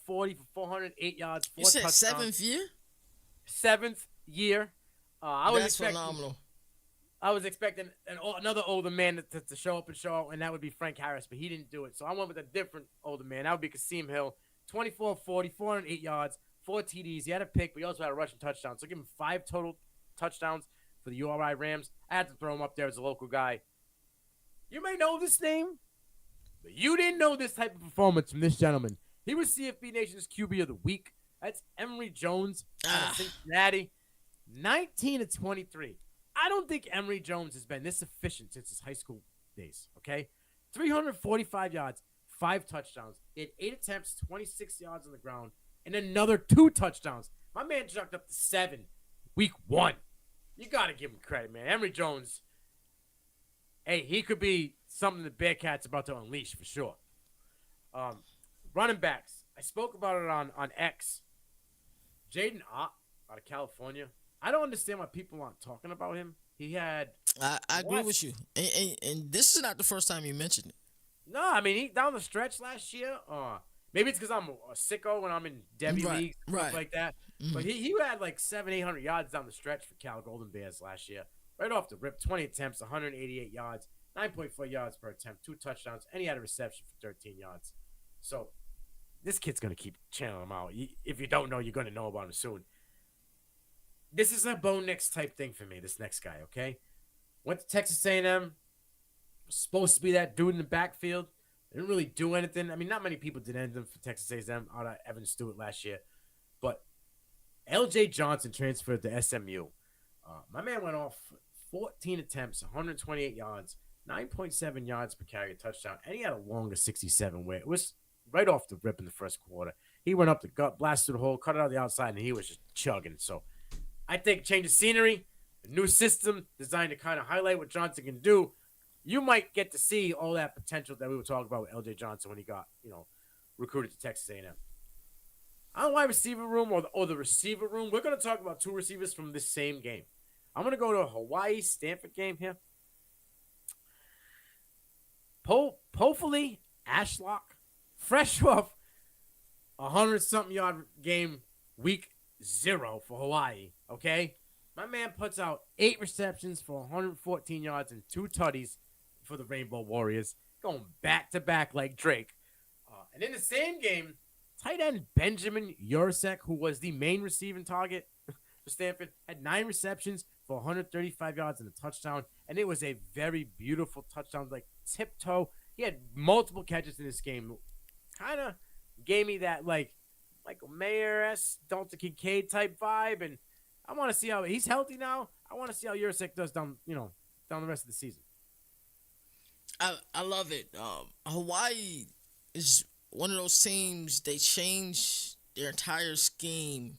408 yards, 4 touchdowns. You said 7th year? 7th year. That's phenomenal. I was expecting another older man to show up and show out, and that would be Frank Harris, but he didn't do it. So I went with a different older man. That would be Kasim Hill, 24-40, 408 yards, 4 TDs. He had a pick, but he also had a rushing touchdown. So give him 5 total touchdowns for the URI Rams. I had to throw him up there as a local guy. You may know this name, but you didn't know this type of performance from this gentleman. He was CFB Nation's QB of the week. That's Emory Jones out of Cincinnati, 19-23. I don't think Emory Jones has been this efficient since his high school days, okay? 345 yards, 5 touchdowns. He had 8 attempts, 26 yards on the ground, and another 2 touchdowns. My man jumped up to 7 week 1. You got to give him credit, man. Emory Jones, hey, he could be something the Bearcats about to unleash for sure. Running backs. I spoke about it on X. Jaden Ott out of California. I don't understand why people aren't talking about him. He had... I agree with you. And this is not the first time you mentioned it. No, I mean, he down the stretch last year. Maybe it's because I'm a sicko when I'm in Debbie leagues and stuff like that. Mm-hmm. But he had like 700-800 yards down the stretch for Cal Golden Bears last year. Right off the rip, 20 attempts, 188 yards, 9.4 yards per attempt, 2 touchdowns, and he had a reception for 13 yards. So this kid's going to keep channeling him out. If you don't know, you're going to know about him soon. This is a Bo Nix type thing for me, this next guy, okay? Went to Texas A&M. Was supposed to be that dude in the backfield. Didn't really do anything. I mean, not many people did anything for Texas A&M out of Evan Stewart last year. But L.J. Johnson transferred to SMU. My man went off 14 attempts, 128 yards, 9.7 yards per carry, a touchdown, and he had a longer 67 where it was right off the rip in the first quarter. He went up the gut, blasted the hole, cut it out the outside, and he was just chugging. So I think change of scenery, a new system designed to kind of highlight what Johnson can do. You might get to see all that potential that we were talking about with L.J. Johnson when he got, recruited to Texas A&M. On the wide receiver room or the receiver room, we're going to talk about 2 receivers from this same game. I'm going to go to a Hawaii-Stanford game here. Hopefully, Ashlock, fresh off a 100-something yard game, week 0 for Hawaii, okay? My man puts out 8 receptions for 114 yards and 2 tutties for the Rainbow Warriors, going back-to-back like Drake. And in the same game, Tight end Benjamin Urasek, who was the main receiving target for Stanford, had 9 receptions for 135 yards and a touchdown. And it was a very beautiful touchdown, like tiptoe. He had multiple catches in this game. Kind of gave me that, like, Michael Mayer-esque, Dalton Kincaid type vibe. And I want to see how he's healthy now. I want to see how Urasek does down the rest of the season. I love it. Hawaii is one of those teams, they changed their entire scheme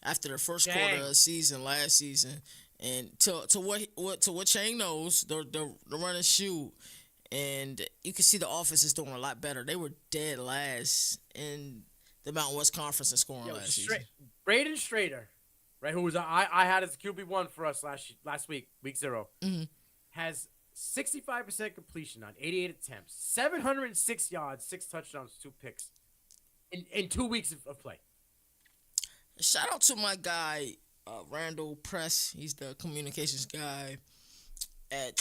after the first quarter of the season last season. And to what Chang knows, the run and shoot, and you can see the offense is doing a lot better. They were dead last in the Mountain West Conference in scoring last season. Braden Strader, right, who was I had as QB1 for us last week, week 0, has 65% completion on 88 attempts, 706 yards, 6 touchdowns, 2 picks in 2 weeks of play. Shout out to my guy, Randall Press. He's the communications guy at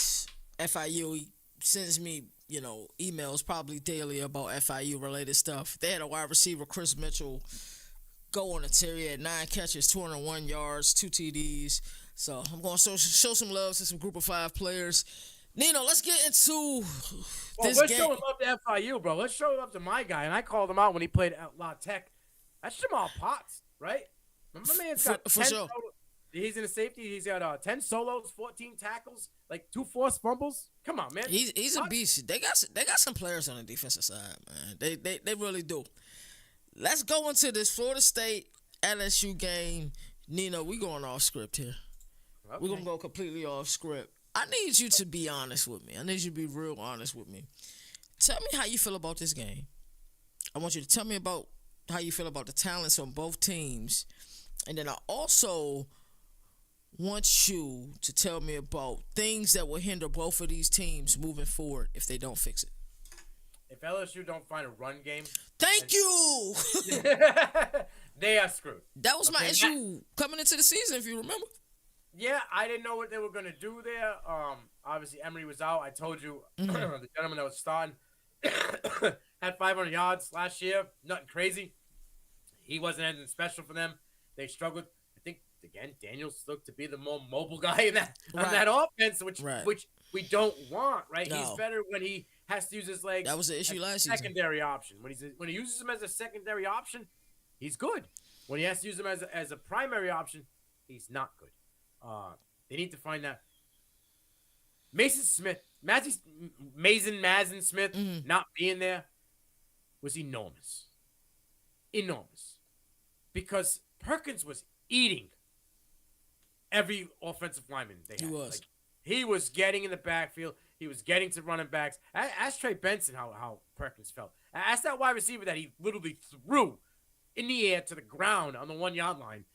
FIU. He sends me, emails probably daily about FIU related stuff. They had a wide receiver, Chris Mitchell, go on a tear. He had 9 catches, 201 yards, 2 TDs. So I'm going to show some love to some group of 5 players. Nino, let's get into this let's game. show love to FIU, bro. Let's show love to my guy. And I called him out when he played at La Tech. That's Jamal Potts, right? My man's got 10 sure. He's in a safety. He's got 10 solos, 14 tackles, like 2 forced fumbles. Come on, man. He's a beast. They got some players on the defensive side, man. They really do. Let's go into this Florida State LSU game. Nino, we going off script here. Okay. We're going to go completely off script. I need you to be honest with me. I need you to be real honest with me. Tell me how you feel about this game. I want you to tell me about how you feel about the talents on both teams. And then I also want you to tell me about things that will hinder both of these teams moving forward if they don't fix it. If LSU don't find a run game. Thank you! They are screwed. That was my issue coming into the season, if you remember. Yeah, I didn't know what they were going to do there. Obviously, Emery was out. I told you, the gentleman that was starting had 500 yards last year. Nothing crazy. He wasn't anything special for them. They struggled. I think, again, Daniels looked to be the more mobile guy in that offense, which we don't want, right? No. He's better when he has to use his legs. That was the issue last season. Secondary option. When he uses him as a secondary option, he's good. When he has to use him as a primary option, he's not good. They need to find that. Mason Smith not being there was enormous. Enormous. Because Perkins was eating every offensive lineman they had. He was. He was getting in the backfield. He was getting to running backs. Ask Trey Benson how Perkins felt. Ask that wide receiver that he literally threw in the air to the ground on the 1-yard line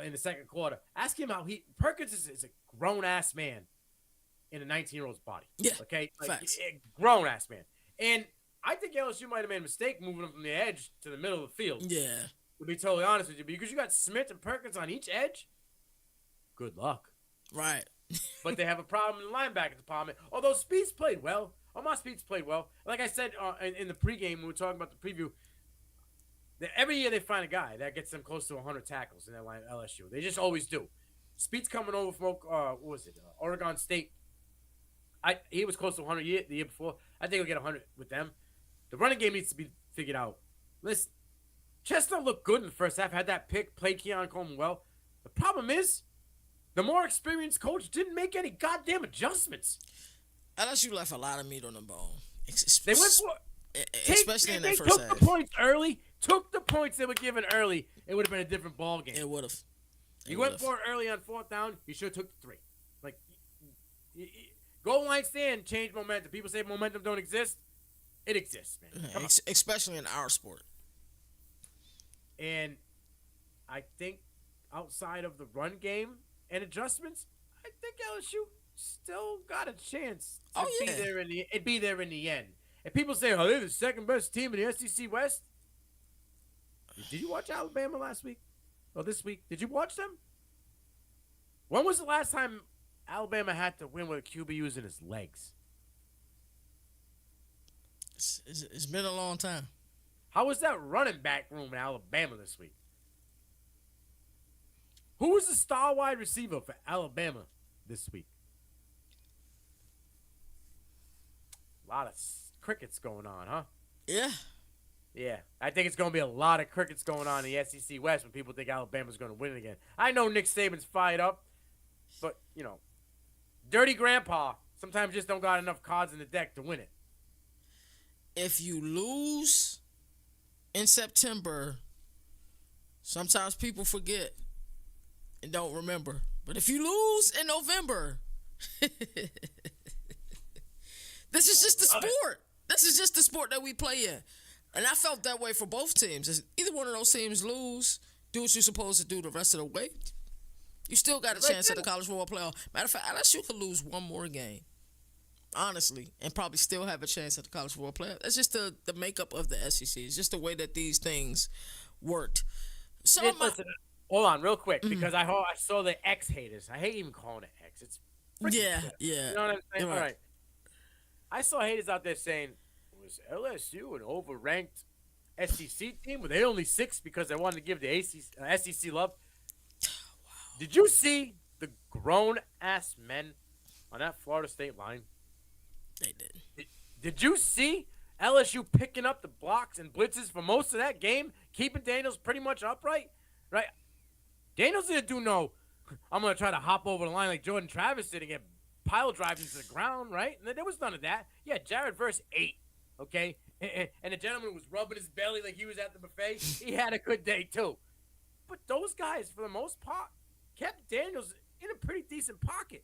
in the second quarter. Ask him how Perkins is a grown-ass man in a 19-year-old's body. Yeah, okay? facts. A grown-ass man. And I think LSU might have made a mistake moving him from the edge to the middle of the field. Yeah. To be totally honest with you. Because you got Smith and Perkins on each edge. Good luck. Right. But they have a problem in the linebacker department. Although Speeds played well. Omar Speeds played well. Like I said in the pregame when we were talking about the preview, every year they find a guy that gets them close to 100 tackles in that line LSU. They just always do. Speed's coming over from Oregon State. He was close to 100 the year before. I think he'll get 100 with them. The running game needs to be figured out. Listen, Chestnut looked good in the first half. Had that pick, played Keon Coleman well. The problem is, the more experienced coach didn't make any goddamn adjustments. LSU left a lot of meat on the bone. They went for especially in that first half. They took the points early. Took the points they were given early. It would have been a different ball game. It would have. You went for it early on 4th down. You should have took the 3. Like, goal line stand, change momentum. People say momentum don't exist. It exists, man. Especially in our sport. And I think outside of the run game and adjustments, I think LSU still got a chance to be there in the end. And people say, oh, they're the second best team in the SEC West. Did you watch Alabama last week? Or this week? Did you watch them? When was the last time Alabama had to win with a QB using his legs? It's been a long time. How was that running back room in Alabama this week? Who was the star wide receiver for Alabama this week? A lot of crickets going on, huh? Yeah. Yeah, I think it's going to be a lot of crickets going on in the SEC West when people think Alabama's going to win it again. I know Nick Saban's fired up, but, Dirty Grandpa sometimes just don't got enough cards in the deck to win it. If you lose in September, sometimes people forget and don't remember. But if you lose in November, this is just the sport. This is just the sport that we play in. And I felt that way for both teams. If either one of those teams lose, do what you're supposed to do the rest of the way, you still got a chance at the college football playoff. Matter of fact, LSU could lose one more game, honestly, and probably still have a chance at the college football playoff. That's just the makeup of the SEC. It's just the way that these things worked. So Listen, hold on real quick, because I saw the X haters. I hate even calling it X. It's yeah. You know what I'm saying? All right. I saw haters out there saying, was LSU an overranked SEC team? Were they only 6 because they wanted to give the SEC love? Wow. Did you see the grown-ass men on that Florida State line? They did. Did you see LSU picking up the blocks and blitzes for most of that game, keeping Daniels pretty much upright? Right? Daniels didn't do no, I'm going to try to hop over the line like Jordan Travis did and get pile drives into the ground, right? There was none of that. Yeah, Jared Verse 8, okay? And the gentleman was rubbing his belly like he was at the buffet. He had a good day, too. But those guys, for the most part, kept Daniels in a pretty decent pocket.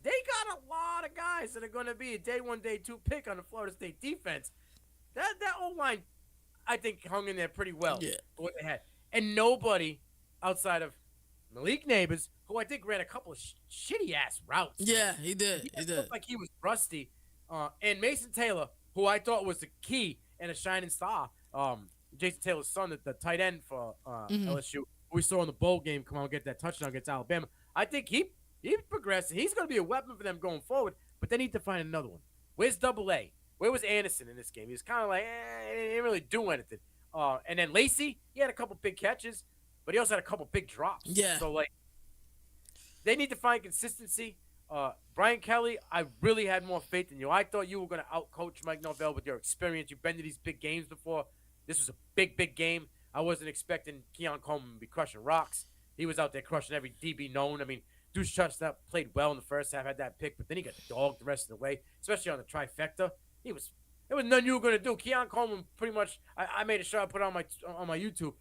They got a lot of guys that are going to be a day 1, day 2 pick on the Florida State defense. That O-line, I think, hung in there pretty well for what they had. And nobody outside of Malik Neighbors, who I think ran a couple of shitty-ass routes. Yeah, he did. He looked like he was rusty. And Mason Taylor, who I thought was the key and a shining star. Jason Taylor's son, the tight end for LSU, we saw in the bowl game come out and get that touchdown against Alabama. I think he progressed. He's going to be a weapon for them going forward, but they need to find another one. Where's Double A? Where was Anderson in this game? He was kind of like, he didn't really do anything. And then Lacey, he had a couple big catches, but he also had a couple big drops. Yeah. So, they need to find consistency. Brian Kelly, I really had more faith in you. I thought you were going to outcoach Mike Norvell with your experience. You've been to these big games before. This was a big, big game. I wasn't expecting Keon Coleman to be crushing rocks. He was out there crushing every DB known. I mean, Deuce Chestnut played well in the first half, had that pick, but then he got dogged the rest of the way, especially on the trifecta. There was nothing you were going to do. Keon Coleman pretty much, I made a shot, I put it on my YouTube.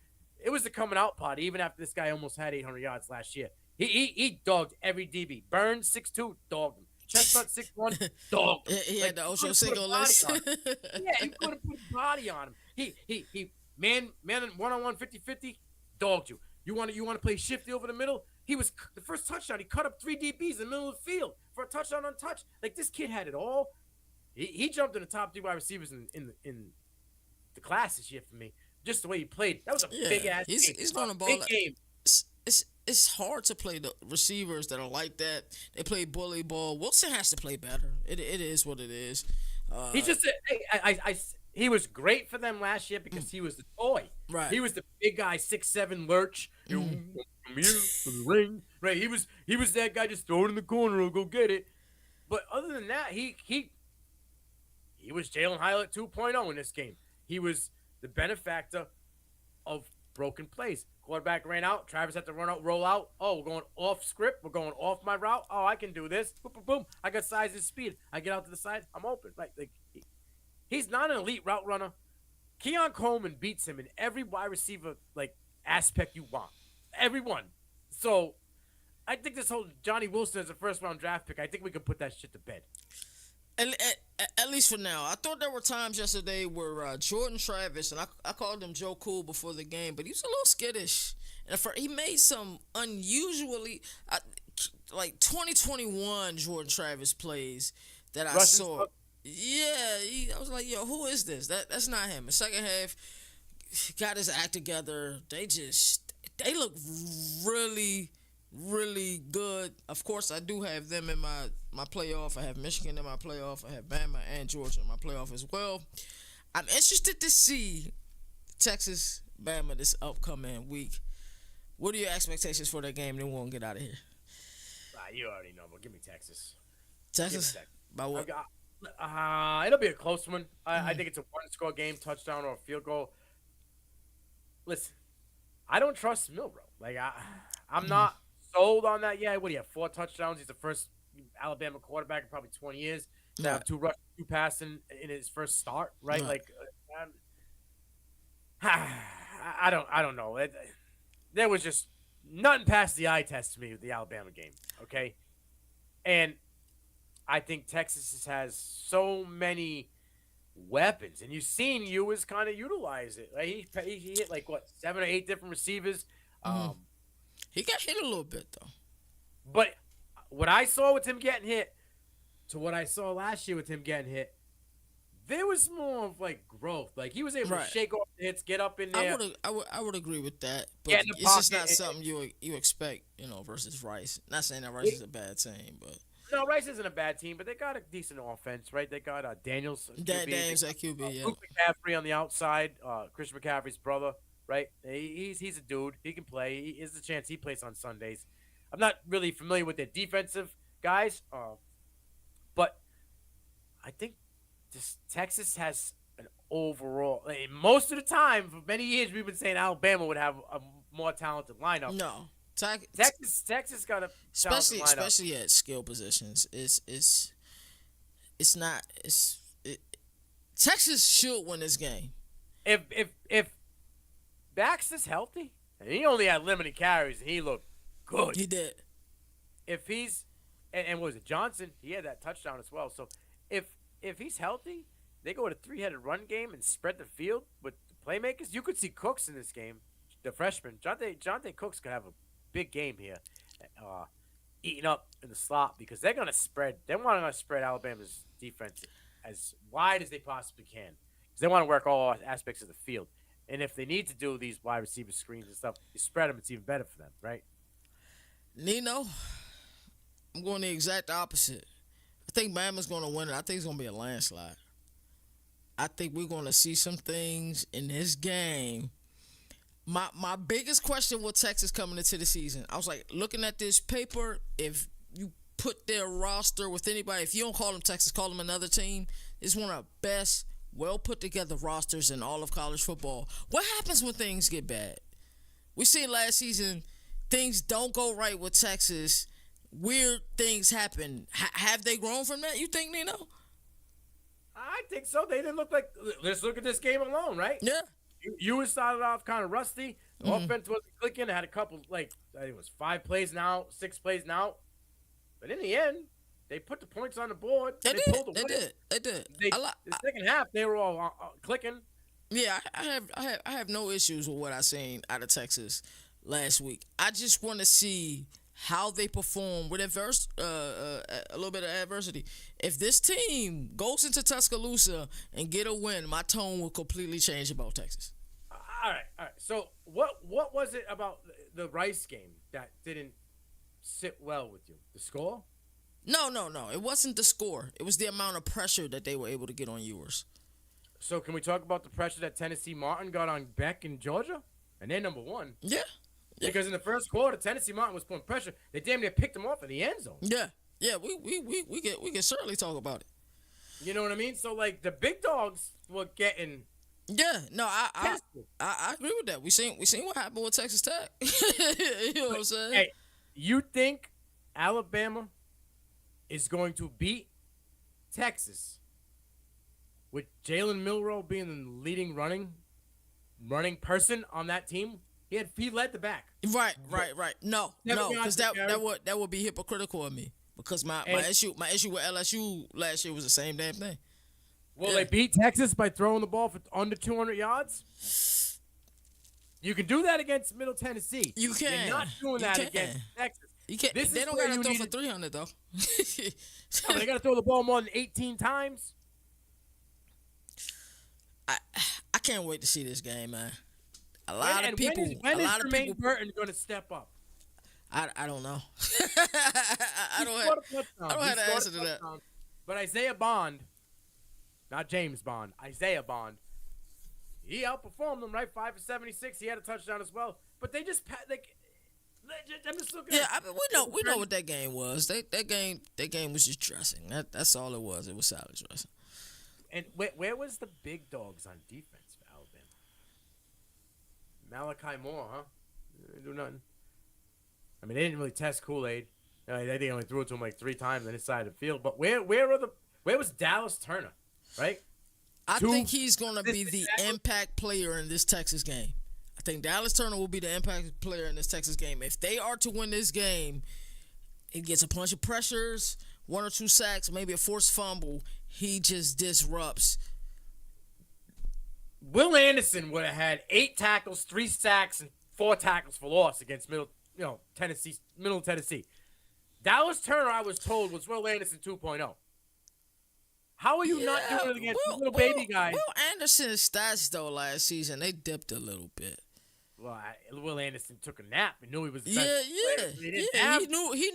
It was the coming out party, even after this guy almost had 800 yards last year. He dogged every DB. Burns, 6'2", dogged him. Chestnut, 6'1", dogged him. He had the Ocho single list. Yeah, he couldn't put a body on him. He man one-on-one 50-50, dogged you. You want to play shifty over the middle? He was the first touchdown. He cut up 3 DBs in the middle of the field for a touchdown untouched. Like, this kid had it all. He jumped in the top 3 wide receivers in the class this year for me. Just the way he played. That was a big ass game. He's going to ball. Big game. It's hard to play the receivers that are like that. They play bully ball. Wilson has to play better. It is what it is. He just he was great for them last year because he was the toy. Right. He was the big guy, 6'7" lurch. From here to the ring. Right. He was that guy, just throw it in the corner or go get it. But other than that, he was Jalen Hylett 2.0 in this game. He was the benefactor of broken plays. Quarterback ran out. Travis had to run out, roll out. Oh, we're going off script. We're going off my route. Oh, I can do this. Boom, boom, boom. I got size and speed. I get out to the side. I'm open. Right. He's not an elite route runner. Keon Coleman beats him in every wide receiver aspect you want. Everyone. So I think this whole Johnny Wilson as a first-round draft pick, I think we can put that shit to bed. At least for now. I thought there were times yesterday where Jordan Travis, and I called him Joe Cool before the game, but he was a little skittish. And he made some unusually, 2021 Jordan Travis plays that I saw. Yeah, I was like, yo, who is this? That's not him. The second half, got his act together. They look really, really good. Of course, I do have them in my playoff. I have Michigan in my playoff. I have Bama and Georgia in my playoff as well. I'm interested to see Texas Bama this upcoming week. What are your expectations for that game? Then we'll get out of here. You already know, but give me Texas. Texas? Give me Texas. By what? It'll be a close one. I think it's a one-score game, touchdown or a field goal. Listen, I don't trust Milrow. Like I'm not sold on that yet. What do you have? 4 touchdowns. He's the first Alabama quarterback in probably 20 years to have 2 rushing, 2 passing in his first start. Right? Like, I don't know. There was just nothing past the eye test to me with the Alabama game. Okay, and I think Texas has so many weapons, and you've seen Ewers kind of utilize it. Like he hit like 7 or 8 different receivers. He got hit a little bit though. But what I saw with him getting hit to what I saw last year with him getting hit, there was more of like growth. Like he was able to shake off the hits, get up in there. I would agree with that. But it's just not something you expect, versus Rice. Not saying that Rice is a bad team, but no, Rice isn't a bad team, but they got a decent offense, right? They got Daniels. Daniels at QB, yeah. Luke McCaffrey on the outside, Christian McCaffrey's brother, right? He's a dude. He can play. He is the chance he plays on Sundays. I'm not really familiar with their defensive guys, but I think Texas has an overall. Most of the time, for many years, we've been saying Alabama would have a more talented lineup. No. Texas got a especially at skill positions. Texas should win this game. If Baxter's healthy, and he only had limited carries, and he looked good. He did. If he's and what was it, Johnson? He had that touchdown as well. So if he's healthy, they go with a 3-headed run game and spread the field with the playmakers. You could see Cooks in this game, the freshman. Jonte Cooks could have a big game here, eating up in the slot because they're going to spread. They want to spread Alabama's defense as wide as they possibly can because they want to work all aspects of the field. And if they need to do these wide receiver screens and stuff, you spread them. It's even better for them, right? Nino, I'm going the exact opposite. I think Bama's going to win it. I think it's going to be a landslide. I think we're going to see some things in this game. My biggest question with Texas coming into the season, I was like, looking at this paper, if you put their roster with anybody, if you don't call them Texas, call them another team, it's one of the best, well put together rosters in all of college football. What happens when things get bad? We seen last season, things don't go right with Texas. Weird things happen. Have they grown from that, you think, Nino? I think so. They didn't look like. Let's look at this game alone, right? Yeah. You started off kind of rusty. The offense wasn't clicking. It had a couple, I think it was 5 plays now, 6 plays now. But in the end, they put the points on the board. They pulled the win. They did. The second half, they were all clicking. Yeah, I have no issues with what I seen out of Texas last week. I just want to see how they perform with a little bit of adversity. If this team goes into Tuscaloosa and get a win, my tone will completely change about Texas. All right. So what was it about the Rice game that didn't sit well with you? The score? No. It wasn't the score. It was the amount of pressure that they were able to get on Ewers. So can we talk about the pressure that Tennessee Martin got on Beck in Georgia? And they're number 1. Yeah. Because in the first quarter, Tennessee Martin was putting pressure. They damn near picked him off in the end zone. Yeah. We can certainly talk about it. You know what I mean? So the big dogs were getting. Yeah, no, I agree with that. We seen what happened with Texas Tech. You know what I'm saying? Hey, you think Alabama is going to beat Texas with Jalen Milrow being the leading running person on that team? He led the back. Right. No, because that would be hypocritical of me. Because my issue with LSU last year was the same damn thing. Will they beat Texas by throwing the ball for under 200 yards? You can do that against Middle Tennessee. You can. You're not doing that against Texas. You can't. They don't got to throw for 300 though. No, they got to throw the ball more than 18 times. I can't wait to see this game, man. A lot of people. When is Jermaine Burton going to step up? I don't know. I don't have an answer to that. But Isaiah Bond, not James Bond, Isaiah Bond, he outperformed them, right? 5 for 76. He had a touchdown as well. But they just I'm just looking. Yeah, I mean, we know what that game was. That game was just dressing. That's all it was. It was salad dressing. And where was the big dogs on defense for Alabama? Malachi Moore, huh? They didn't do nothing. I mean, they didn't really test Kool-Aid. They only threw it to him like 3 times on his side of the field. But where was Dallas Turner, right? I think he's going to be the impact player in this Texas game. I think Dallas Turner will be the impact player in this Texas game. If they are to win this game, it gets a bunch of pressures, 1 or 2 sacks, maybe a forced fumble. He just disrupts. Will Anderson would have had 8 tackles, 3 sacks, and 4 tackles for loss against Middle Tennessee. Dallas Turner, I was told, was Will Anderson 2.0. How are you not doing it against little baby guys? Will Anderson's stats, though, last season, they dipped a little bit. Well, Will Anderson took a nap and knew he was the best player. He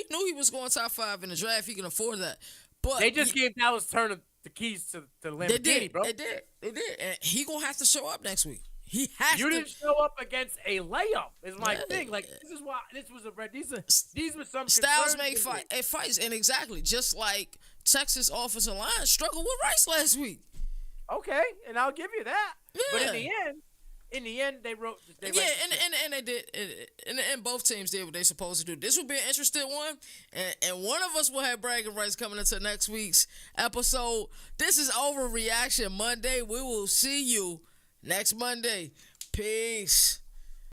knew he was going top 5 in the draft. He can afford that. But they just gave Dallas Turner the keys to the Lamborghini, bro. They did. And he gonna have to show up next week. He has to. You didn't show up against a layup. Is my thing. Like this was a red. These were some styles make fights, and exactly just like Texas offensive line struggled with Rice last week. Okay, and I'll give you that. Yeah. But in the end, they wrote. And they did, and both teams did what they supposed to do. This will be an interesting one, and one of us will have bragging rights coming into next week's episode. This is Overreaction Monday. We will see you next Monday. Peace.